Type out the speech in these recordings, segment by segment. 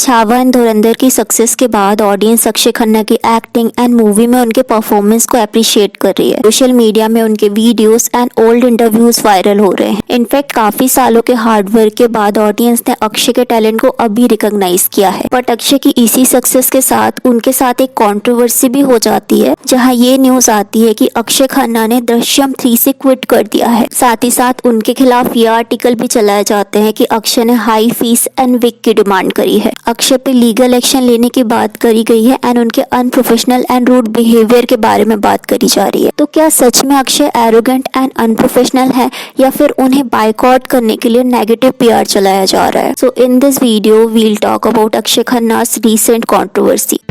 Chhaava and धुरंधर की success के बाद ऑडियंस अक्षय खन्ना की एक्टिंग एंड मूवी में उनके परफॉर्मेंस को अप्रिशिएट कर रही है। सोशल मीडिया में उनके videos and old interviews viral हो रहे हैं। इनफैक्ट काफी सालों के हार्डवर्क के बाद ऑडियंस ने अक्षय के टैलेंट को अभी रिकॉग्नाइज किया है। बट अक्षय की इसी सक्सेस के साथ उनके साथ एक कंट्रोवर्सी भी हो जाती है, जहां ये न्यूज आती है कि अक्षय खन्ना ने दृश्यम 3 से क्विट कर दिया है। साथ ही साथ उनके खिलाफ ये आर्टिकल भी चलाए जाते हैं कि अक्षय ने हाई फीस एंड विग की डिमांड करी है। अक्षय पे लीगल एक्शन लेने की बात करी गई है एंड उनके अनप्रोफेशनल एंड रूड बिहेवियर के बारे में बात करी जा रही है। तो क्या सच में अक्षय एरोगेंट एंड अनप्रोफेशनल है या फिर उन्हें बायकॉट करने के लिए नेगेटिव पीआर चलाया जा रहा है? So in this video we'll talk about Akshay खन्ना's recent controversy.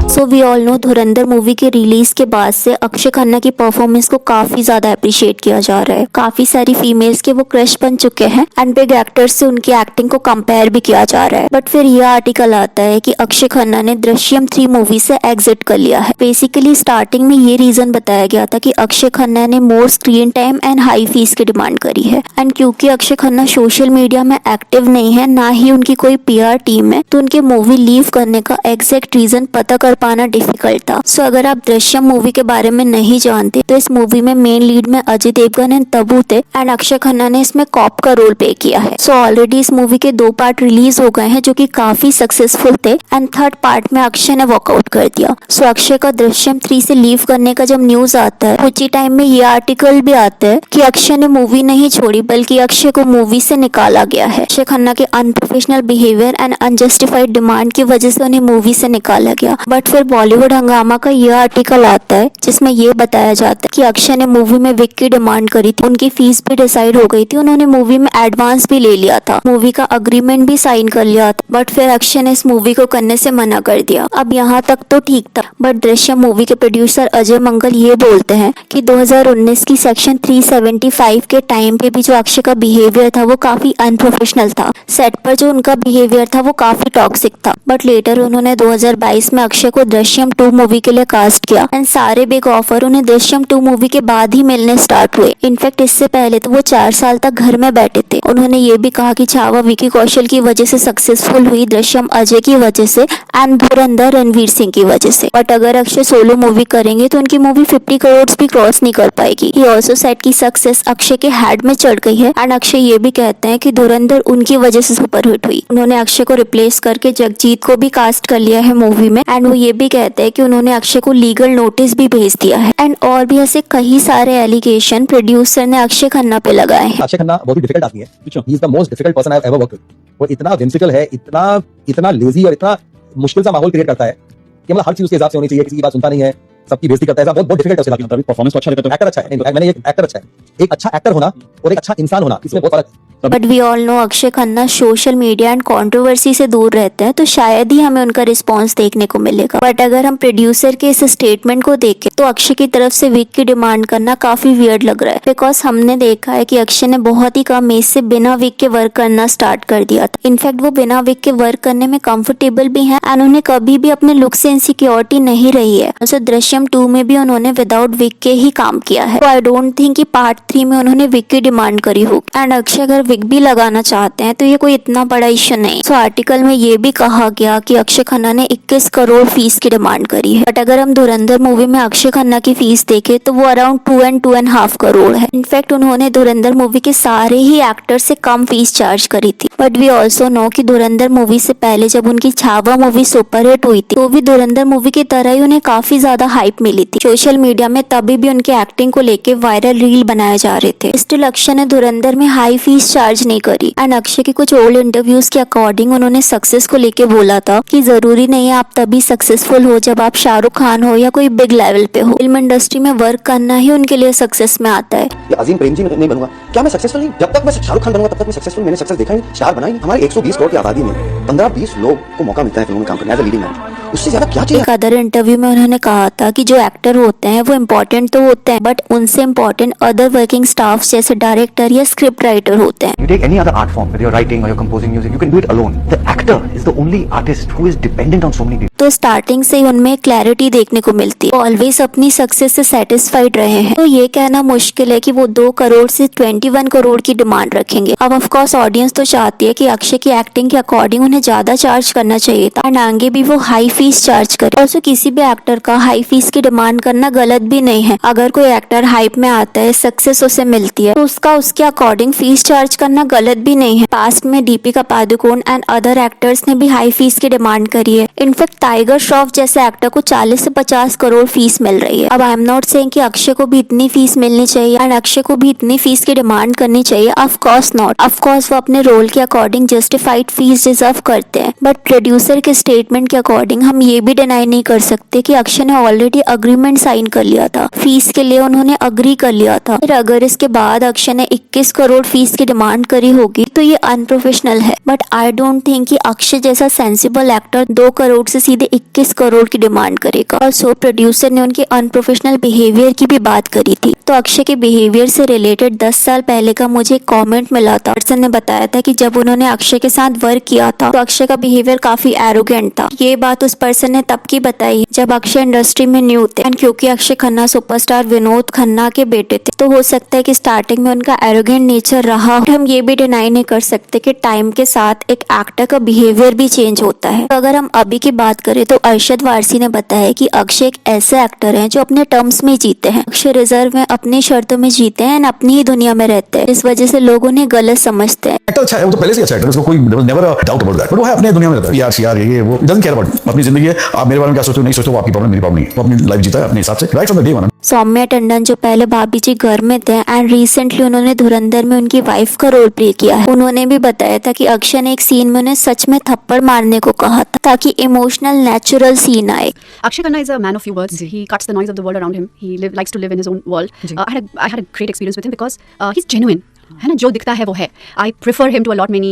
So we all know Dhurandhar movie के रिलीज के बाद से अक्षय खन्ना की परफॉर्मेंस को काफी ज्यादा अप्रिशिएट किया जा रहा है। काफी सारी फीमेल्स के वो क्रश बन चुके हैं एंड बिग एक्टर्स से उनकी एक्टिंग को कंपेयर भी किया जा रहा है। बट फिर यह आर्टिकल आता है कि अक्षय खन्ना ने दृश्यम 3 मूवी से एग्जिट कर लिया है। बेसिकली स्टार्टिंग में ये रीजन बताया गया था कि अक्षय खन्ना ने मोर screen time and high fees की डिमांड करी है एंड क्योंकि अक्षय खन्ना सोशल मीडिया में एक्टिव नहीं है, ना ही उनकी कोई पीआर टीम है, तो उनके मूवी लीव करने का एग्जैक्ट रीजन पता कर पाना डिफिकल्ट था। सो अगर आप दृश्यम मूवी के बारे में नहीं जानते तो इस मूवी में मेन लीड में अजय देवगन एंड तब्बू थे एंड अक्षय खन्ना ने इसमें कॉप का रोल प्ले किया है। सो ऑलरेडी इस मूवी के 2 पार्ट रिलीज हो गए हैं जो कि काफी सक्सेसफुल थे एंड थर्ड पार्ट में अक्षय ने वॉकआउट कर दिया। सो अक्षय का दृश्यम 3 से लीव करने का जब न्यूज आता है, उसी टाइम में ये आर्टिकल भी आता है कि अक्षय ने मूवी नहीं छोड़ी बल्कि अक्षय को मूवी से निकाला गया है। अक्षय खन्ना के unprofessional behaviour and unjustified demand की वजह से उन्हें मूवी से निकाला गया। बट फिर बॉलीवुड हंगामा का यह आर्टिकल आता है जिसमें यह बताया जाता है कि अक्षय ने मूवी में विग की डिमांड करी थी, उनकी फीस भी डिसाइड हो गई थी, उन्होंने मूवी में एडवांस भी ले लिया था, मूवी का अग्रीमेंट भी साइन कर लिया था। बट फिर अक्षय ने इस मूवी को करने से मना कर दिया। अब यहाँ तक तो ठीक था, बट दृश्यम मूवी के प्रोड्यूसर अजय मंगल ये बोलते हैं कि 2019 की सेक्शन 375 के टाइम पे भी जो अक्षय का बिहेवियर था वो काफी अनप्रोफेशनल था। सेट पर जो उनका बिहेवियर था वो काफी टॉक्सिक था। बट लेटर उन्होंने 2022 में अक्षय को दृश्यम 2 मूवी के लिए कास्ट किया एंड सारे बिग ऑफर उन्हें दृश्यम 2 मूवी के बाद ही मिलने स्टार्ट हुए। इनफैक्ट इससे पहले तो वो 4 साल तक घर में बैठे थे। उन्होंने ये भी कहा कि छावा विकी कौशल की वजह से सक्सेसफुल हुई, दृश्यम अजय की वजह से एंड धुरंधर रणवीर सिंह की वजह से। बट अगर अक्षय सोलो मूवी करेंगे तो उनकी मूवी 50 करोड़ भी क्रॉस नहीं कर पाएगी। ही ऑल्सो सेट की सक्सेस अक्षय के हेड में चढ़ गई है एंड अक्षय ये भी कहते हैं कि धुरंधर उनकी वजह से सुपरहिट हुई। उन्होंने अक्षय को रिप्लेस करके जगजीत को भी कास्ट कर लिया है मूवी में एंड वो ये भी कहते हैं कि उन्होंने अक्षय को लीगल नोटिस भी भेज दिया है एंड और भी ऐसे कई सारे एलिगेशन प्रोड्यूसर ने अक्षय खन्ना पे लगाए हैं। अक्षय खन्ना बहुत ही डिफिकल्ट आदमी है। He is the most difficult person I have ever worked with. वो इतना whimsical है, इतना लेजी और इतना मुश्किल सा माहौल क्रिएट करता है कि मतलब हर चीज उसके हिसाब से होनी चाहिए, किसी की बात सुनता नहीं है, सबकी बेइज्जती करता है। बहुत डिफिकल्ट है उसके। परफॉर्मेंस तो अच्छा रहता है, एक्टर अच्छा है। मैंने एक एक्टर अच्छा है, एक अच्छा एक्टर होना और एक अच्छा इंसान होना, इसमें बहुत फर्क है। But we all know Akshaye Khanna social media and controversy से दूर रहते हैं, तो शायद ही हमें उनका रिस्पांस देखने को मिलेगा। बट अगर हम प्रोड्यूसर के इस स्टेटमेंट को देखें तो अक्षय की तरफ से विग की डिमांड करना काफी वियर्ड लग रहा है, बिकॉज हमने देखा है कि अक्षय ने बहुत ही कम एज से बिना विग के वर्क करना स्टार्ट कर दिया था। इनफैक्ट वो बिना विग के वर्क करने में कंफर्टेबल भी है एंड उन्हें कभी भी अपने लुक से इनसिक्योरिटी नहीं रही है। also, दृश्यम 2 में भी उन्होंने विदाउट विग के ही काम किया है। आई डोंट थिंक कि पार्ट 3 में उन्होंने विग की डिमांड करी हो एंड अक्षय अगर विग भी लगाना चाहते हैं तो ये कोई इतना बड़ा इश्यू नहीं। सो आर्टिकल में ये भी कहा गया कि अक्षय खन्ना ने 21 करोड़ फीस की डिमांड करी है। बट अगर हम धुरंधर मूवी में अक्षय खन्ना की फीस देखें तो वो अराउंड 2.5 करोड़ है। इनफैक्ट उन्होंने धुरंधर मूवी के सारे ही एक्टर से कम फीस चार्ज करी थी। बट वी ऑल्सो नो कि धुरंधर मूवी से पहले जब उनकी छावा मूवी सुपरहिट हुई थी तो भी धुरंधर मूवी की तरह ही उन्हें काफी ज्यादा हाइप मिली थी। सोशल मीडिया में तभी भी उनके एक्टिंग को लेके वायरल रील बनाए जा रहे थे। स्टिल अक्षय ने धुरंधर में हाई फीस चार्ज नहीं करी एंड अक्षय की कुछ ओल्ड इंटरव्यूज के अकॉर्डिंग उन्होंने सक्सेस को लेके बोला था कि जरूरी नहीं है आप तभी सक्सेसफुल हो जब आप शाहरुख खान हो या कोई बिग लेवल पे हो। फिल्म इंडस्ट्री में वर्क करना ही उनके लिए सक्सेस में आता है। अजीम प्रेमजी नहीं बनूंगा, क्या मैं सक्सेसफुल नहीं? जब तक मैं शाहरुख खान बनूंगा तब तक मैं सक्सेसफुल। मैंने सक्सेस देखा नहीं, स्टार बना ही। हमारे 120 करोड़ की आबादी में 15-20 लोग को मौका मिलता है फिल्मों में काम करने एज अ लीडिंग मैन। उससे ज्यादा क्या चाहिए? एक अदर इंटरव्यू में उन्होंने कहा था कि जो एक्टर होते हैं वो इम्पोर्टेंट तो होते हैं बट उनसे इम्पोर्टेंट अदर वर्किंग स्टाफ जैसे डायरेक्टर या स्क्रिप्ट राइटर होते हैं। You take any other art form, whether you're writing or you're composing music, you can do it alone. The actor is the only artist who is dependent on so many people. तो starting से ही उनमें clarity देखने को मिलती है, always अपनी success से satisfied रहे हैं। तो ये कहना मुश्किल है कि वो 2 करोड़ से 21 करोड़ की डिमांड रखेंगे। अब ऑफ कोर्स ऑडियंस तो चाहती है कि अक्षय की एक्टिंग के अकॉर्डिंग उन्हें ज्यादा चार्ज करना चाहिए था एंड आगे भी वो हाई फीस चार्ज करे। और किसी भी एक्टर का हाई फीस की डिमांड करना गलत भी नहीं है। अगर कोई एक्टर हाइप में आता है, सक्सेस उसे मिलती है, तो उसका उसके अकॉर्डिंग फीस चार्ज करना गलत भी नहीं है। पास्ट में Deepika Padukone and other actors ने भी हाई फीस की डिमांड करी है। इनफैक्ट टाइगर श्रॉफ जैसे एक्टर को 40 से 50 करोड़ फीस मिल रही है। अब आई एम नॉट सेइंग कि अक्षय को भी इतनी फीस मिलनी चाहिए एंड अक्षय को भी इतनी फीस की डिमांड करनी चाहिए। Of course not. Of course वो अपने रोल के अकॉर्डिंग जस्टिफाइड फीस डिजर्व करते हैं, बट प्रोड्यूसर के स्टेटमेंट के अकॉर्डिंग हम ये भी डिनाई नहीं कर सकते कि अक्षय ने ऑलरेडी अग्रीमेंट साइन कर लिया था, फीस के लिए उन्होंने अग्री कर लिया था। फिर अगर इसके बाद अक्षय ने 21 करोड़ फीस की डिमांड करी होगी तो ये अनप्रोफेशनल है। बट आई डोंट थिंक कि अक्षय जैसा सेंसिबल एक्टर 2 करोड़ से सीधे 21 करोड़ की डिमांड करेगा। और सो प्रोड्यूसर ने उनके अनप्रोफेशनल बिहेवियर की भी बात करी थी। तो अक्षय के बिहेवियर से रिलेटेड 10 साल पहले का मुझे एक कॉमेंट मिला था। पर्सन ने बताया था कि जब उन्होंने अक्षय के साथ वर्क किया था तो अक्षय का बिहेवियर काफी एरोगेंट था। ये बात उस पर्सन ने तब की बताई जब अक्षय इंडस्ट्री में न्यू थे एंड क्योंकि अक्षय खन्ना सुपरस्टार विनोद खन्ना के बेटे थे, तो हो सकता है कि स्टार्टिंग में उनका एरोगेंट नेचर रहा। हम ये भी डिनाई नहीं कर सकते कि टाइम के साथ एक एक्टर का बिहेवियर भी चेंज होता है। तो अगर हम अभी की बात करें तो अरशद वारसी ने बताया कि अक्षय एक ऐसे एक्टर हैं जो अपने टर्म्स में जीते हैं। अक्षय रिजर्व में अपनी शर्तों में जीते हैं एंड अपनी ही दुनिया में रहते हैं। इस वजह से लोग उन्हें गलत समझते हैं। एक्टर अच्छा है, वो तो पहले से अच्छा एक्टर है, उसको कोई never doubt about that, but वो है अपने दुनिया में रहता है। यार यार ये वो डजंट केयर अबाउट अपनी जिंदगी है। आप मेरे बारे में क्या सोचते हो नहीं सोचते हो, आपकी प्रॉब्लम मेरी प्रॉब्लम नहीं। वो अपनी लाइफ जीता है अपने हिसाब से, right from the day one. Saumya Tandon जो पहले भाभी जी घर में थे एंड रिसेंटली उन्होंने धुरंधर में उनकी वाइफ का रोल प्ले किया है, उन्होंने भी बताया था कि अक्षय ने एक सीन में उन्हें सच में थप्पड़ मारने को कहा था ताकि इमोशनल नेचुरल सीन आए। Akshay Khanna is a man of few words. He cuts the noise of the world around him. He likes to live in his own world. I had a great experience with him because he's genuine. है ना, जो दिखता है वो है. I prefer him to a lot many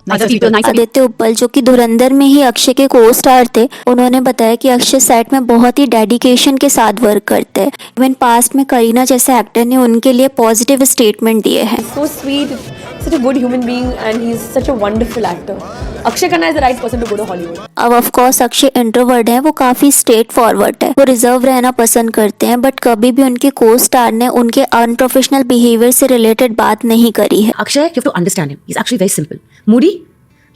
nicer people. Aditya उप्पल जो कि धुरंधर में ही अक्षय के को स्टार थे, उन्होंने बताया कि अक्षय सेट में बहुत ही डेडिकेशन के साथ वर्क करते हैं। इवन पास्ट में करीना जैसे एक्टर ने उनके लिए पॉजिटिव स्टेटमेंट दिए हैं। So sweet, such a good human being, and he's such a wonderful actor. Akshay Khanna is the right person to go to Hollywood. अब ऑफ कोर्स अक्षय इंट्रोवर्ट है, वो काफी स्ट्रेट फॉरवर्ड है, वो रिजर्व रहना पसंद करते हैं, बट कभी भी उनके को स्टार ने उनके अनप्रोफेशनल बिहेवियर से रिलेटेड बात नहीं करी है। Akshay, you have to understand him. He's actually very simple. Moody,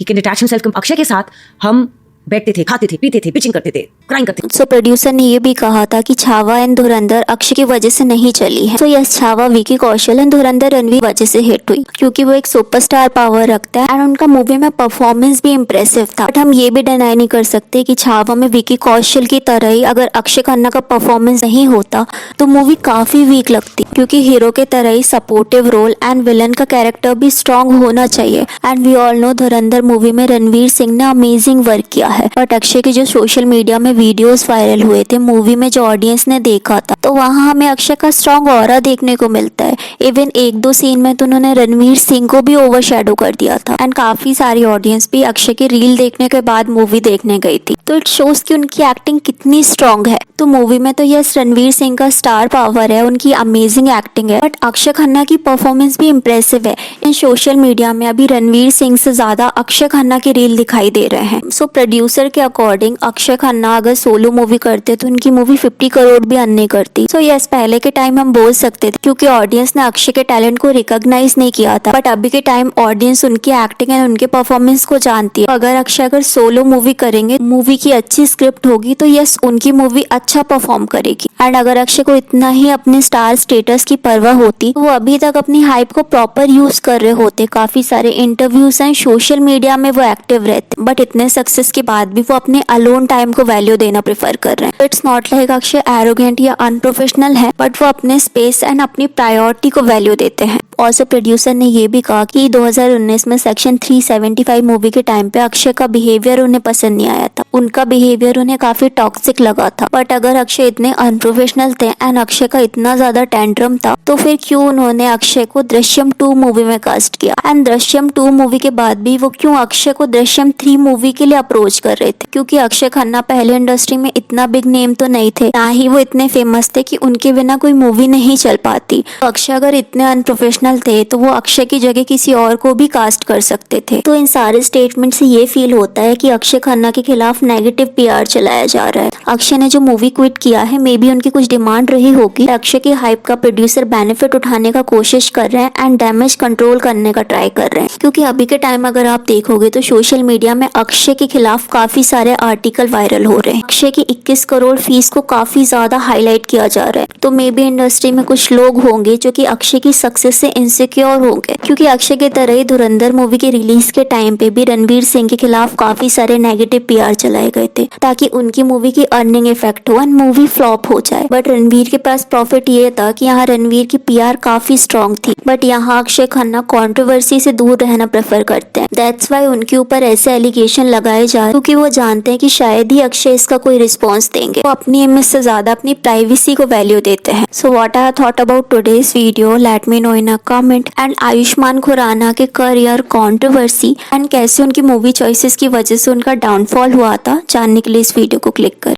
he can detach himself. Akshay के साथ हम बैठते थे, खाते थे, पीते थे, पिचिंग करते थे, क्राइम करते थे। सो प्रोड्यूसर ने ये भी कहा था कि छावा एंड धुरंधर अक्षय की वजह से नहीं चली है। तो यस, छावा विकी कौशल एंड धुरंधर रणवीर वजह से हिट हुई क्योंकि वो एक सुपरस्टार पावर रखता है एंड उनका मूवी में परफॉर्मेंस भी इम्प्रेसिव था। बट हम ये भी डिनाई नहीं कर सकते कि छावा में विकी कौशल की तरह ही अगर अक्षय खन्ना का परफॉर्मेंस नहीं होता तो मूवी काफी वीक लगती, क्योंकि हीरो के तरह ही सपोर्टिव रोल एंड विलन का कैरेक्टर भी स्ट्रॉन्ग होना चाहिए। And we all know Dhurandhar movie में रणवीर सिंह ने अमेजिंग वर्क किया है। बट अक्षय के जो सोशल मीडिया में वीडियोस वायरल हुए थे मूवी में, जो ऑडियंस ने देखा था, तो वहाँ हमें अक्षय का स्ट्रॉन्ग ऑरा देखने को मिलता है। इवन 1-2 सीन में तो उन्होंने रणवीर सिंह को भी ओवरशैडो कर दिया था एंड काफी सारी ऑडियंस भी अक्षय की रील देखने के बाद मूवी देखने गई थी। तो इट शोज कि उनकी एक्टिंग कितनी स्ट्रॉन्ग है। तो मूवी में तो यस, रणवीर सिंह का स्टार पावर है, उनकी अमेजिंग एक्टिंग है, बट अक्षय खन्ना की परफॉर्मेंस भी इम्प्रेसिव है। इन सोशल मीडिया में अभी रणवीर सिंह से ज्यादा अक्षय खन्ना की रील दिखाई दे रहे हैं। सो प्रोड्यूसर के अकॉर्डिंग अक्षय खन्ना अगर सोलो मूवी करते तो उनकी मूवी 50 करोड़ भी अर्न नहीं करती। सो यस, पहले के टाइम हम बोल सकते थे क्योंकि ऑडियंस ने अक्षय के टैलेंट को रिकॉग्नाइज नहीं किया था, बट अभी के टाइम ऑडियंस उनकी एक्टिंग एंड उनके परफॉर्मेंस को जानती है। अगर सोलो मूवी करेंगे, मूवी की अच्छी स्क्रिप्ट होगी तो यस, उनकी मूवी अच्छा परफॉर्म करेगी। एंड अगर अक्षय को इतना ही अपने स्टार स्टेटस की परवाह होती तो वो अभी तक अपनी हाइप को प्रॉपर यूज कर रहे होते। काफी सारे इंटरव्यूज एंड सोशल मीडिया में वो एक्टिव रहते, बट इतने सक्सेस के बाद भी वो अपने अलोन टाइम को वैल्यू देना प्रेफर कर रहे हैं। It's not like Akshay arrogant या अनप्रोफेशनल है, बट वो अपने स्पेस एंड अपनी प्रायोरिटी को वैल्यू देते हैं। ऑल्सो प्रोड्यूसर ने ये भी कहा कि 2019 में सेक्शन 375 मूवी के टाइम पे अक्षय का बिहेवियर उन्हें पसंद नहीं आया था, उनका बिहेवियर उन्हें काफी टॉक्सिक लगा था। बट अगर अक्षय इतने अनप्रोफेशनल थे एंड अक्षय का इतना ज्यादा टेंट्रम था, तो फिर क्यों उन्होंने अक्षय को दृश्यम 2 मूवी में कास्ट किया? एंड दृश्यम 2 मूवी के बाद भी वो क्यों अक्षय को दृश्यम 3 मूवी के लिए अप्रोच कर रहे थे, क्योंकि अक्षय खन्ना पहले इंडस्ट्री में इतना बिग नेम तो नहीं थे, ना ही वो इतने फेमस थे कि उनके बिना कोई मूवी नहीं चल पाती। तो अक्षय अगर इतने अनप्रोफेशनल थे तो वो अक्षय की जगह किसी और को भी कास्ट कर सकते थे। तो इन सारे स्टेटमेंट से ये फील होता है कि अक्षय खन्ना के खिलाफ नेगेटिव पीआर चलाया जा रहा है। अक्षय ने जो मूवी क्विट किया है, मे बी उनकी कुछ डिमांड रही होगी। अक्षय की हाइप का प्रोड्यूसर बेनिफिट उठाने का कोशिश कर रहे हैं एंड डैमेज कंट्रोल करने का ट्राई कर रहे हैं, क्योंकि अभी के टाइम अगर आप देखोगे तो सोशल मीडिया में अक्षय के खिलाफ काफी सारे आर्टिकल वायरल हो रहे हैं। अक्षय की 21 करोड़ फीस को काफी ज्यादा हाईलाइट किया जा रहा है। तो मे बी इंडस्ट्री में कुछ लोग होंगे जो कि अक्षय की सक्सेस से इनसिक्योर होंगे, क्योंकि अक्षय की तरह ही धुरंधर मूवी के रिलीज के टाइम पे भी रणवीर सिंह के खिलाफ काफी सारे नेगेटिव पीआर चलाए गए थे, ताकि उनकी मूवी की अर्निंग इफेक्ट हो एंड मूवी फ्लॉप हो जाए। बट रणवीर के पास प्रॉफिट ये था कि यहाँ रणवीर की पीआर काफी स्ट्रॉन्ग थी, बट यहाँ अक्षय खन्ना कंट्रोवर्सी से दूर रहना प्रेफर करते हैं। दैट्स वाई उनके ऊपर ऐसे एलिगेशन लगाए जा रहे हैं, क्योंकि वो जानते हैं कि शायद ही अक्षय इसका कोई रिस्पॉन्स देंगे। वो अपनी इमेज से ज्यादा अपनी प्राइवेसी को वैल्यू देते हैं। So what I thought about today's video, let me know in a comment. And Ayushmann Khurrana के करियर, कंट्रोवर्सी एंड कैसे उनकी मूवी चॉइसेस की वजह से उनका डाउनफॉल हुआ था, जानने के लिए इस वीडियो को क्लिक करें।